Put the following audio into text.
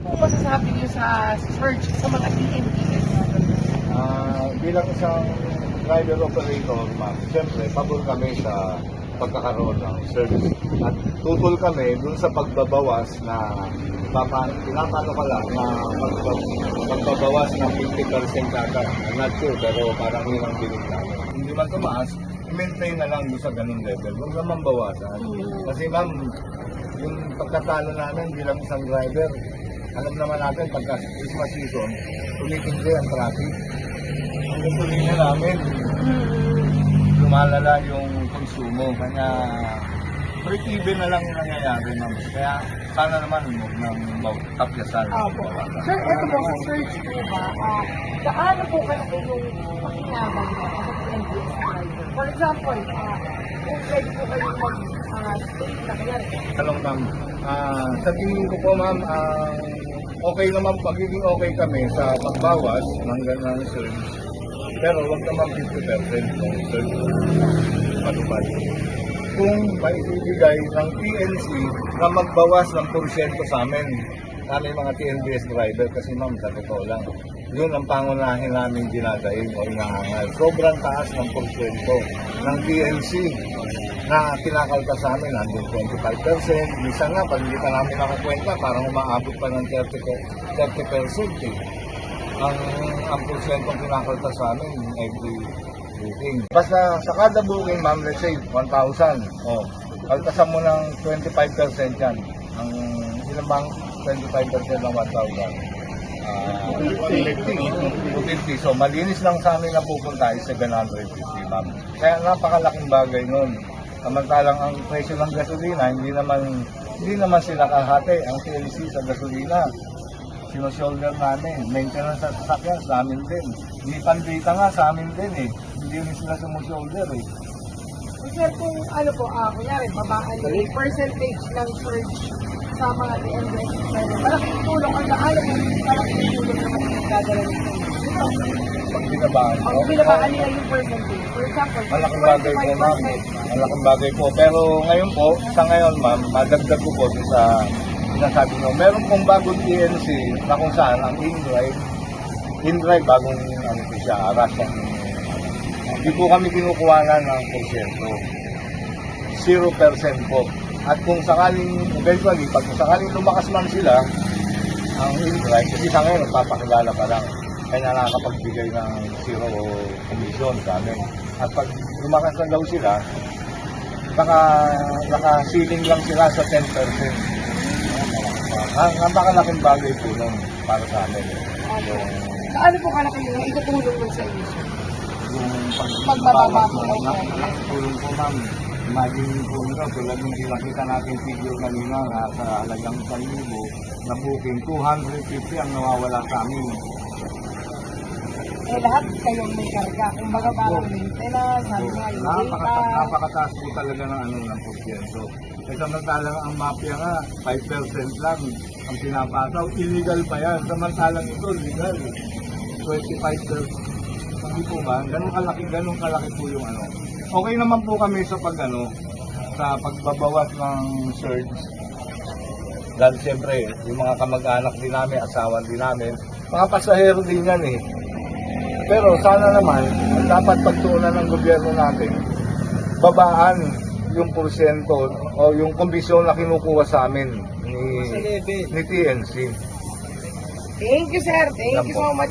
Kung masasabi niyo sa search sa mga TNTs? Bilang isang driver operator, ma'am, siyempre, pabor kami sa pagkakaroon ng service. At tutol kami dun sa pagbabawas na pinapano ka lang na pagbabawas ng 50% kata. I'm not sure, pero parang yun ang bilig namin. Hindi man tumaas, i-maintain na lang doon sa ganung level. Huwag naman bawasan. Kasi ma'am, yung pagkatalo namin bilang isang driver, alam naman natin pagka Christmas season, tumitindi ang traffic. Ang gasolina namin, lumalala yung konsumo. Kaya break-even na lang yung nangyayari, ma'am. Kaya sana naman huwag nang tapyasan. Sir, ito po sa search po ba, gaano po kayo yung pakinabang sa TNTs driver? For example, kung pwede po kayo mag-state na kaya. Hello, ma'am. Sa tingin ko po, ma'am, okay naman, pagiging okay kami sa magbawas ng ganang service. Pero wag naman 50% ng service matupad. Kung may ibigay ng PNC na magbawas ng porsyento sa amin, kami mga TNBS driver, kasi ma'am, sa totoo lang, yun ang pangunahin namin dinadaig o inahangal. Sobrang taas ng porsyento ng PNC na kinakalta sa amin, hanggang 25%. Minsan nga, pag hindi pa namin nakakwenta, parang umaabot pa ng 30% eh. Ang porsyentong kinakalta sa amin every booking. Basta sa kada booking, ma'am, let's say 1,000. Kaltasan mo ng 25% yan. Ang ilang bang 25% ng 1,000? 250. So malinis lang sa amin na pupunta is 750, ma'am. Kaya napakalaking bagay nun. Samantalang ang presyo ng gasolina, hindi naman sila kahati ang TLC sa gasolina. Sino-shoulder namin. Maintenance sa sasakyan sa amin din. Dita nga sa amin din eh. Hindi rin sila sumu-shoulder eh. Sir, kung ano po, kunyari, babaan yung percentage ng search sa mga TNTs driver, malaking tulong ang naalam mo, malaking tulong naman yung dadala nito. Pag binabaan ko, Ang binabaan nila yung percentage. For example, malaking bagay po, ma'am. Malaking bagay po. Pero ngayon po, sa ngayon, ma'am, madagdag ko po sa sinasabi nyo. Meron pong bagong TNC na kung saan ang in-drive bagong ano po siya, aras ang hindi po kami kinukuhanan ng porsyento. 0% po. At kung sakaling, eventually, pag sakaling lumakas man sila, ang in-drive, kasi sa ngayon, nagpapakilala pa lang. Kaya nakakapagbigay ng 0 commission sa amin. At pag lumakas na daw sila, naka-ceiling lang sila sa 10%. Ang napakalaking bagay po nun para sa amin. Ano po kalaki yung itutulong mo sa inyo? Yung Pagbababa po. Tulong po, ma'am. Imagine po nito, tulad ng pinakita natin video kanina na sa halagang 1,000 na booking, 250 ang nawawala sa amin. Lahat kayong may karga. Kung baga parang maintenance, Napakataas po talaga ng ng porsyento. Eh samantalang ang mafia nga, 5% lang ang pinapataw. Illegal pa yan. Samantalang ito, legal. 25%. Hindi po ba? Ganun kalaki po yung ano. Okay naman po kami sa sa pagbabawas ng surge. Dahil siyempre, yung mga kamag-anak din namin, asawan din namin, mga pasahero din yan eh. Pero sana naman, dapat pagtuunan ng gobyerno natin, babaan yung porsyento o yung komisyon na kinukuha sa amin ni TNC. Thank you, sir. Thank you so much.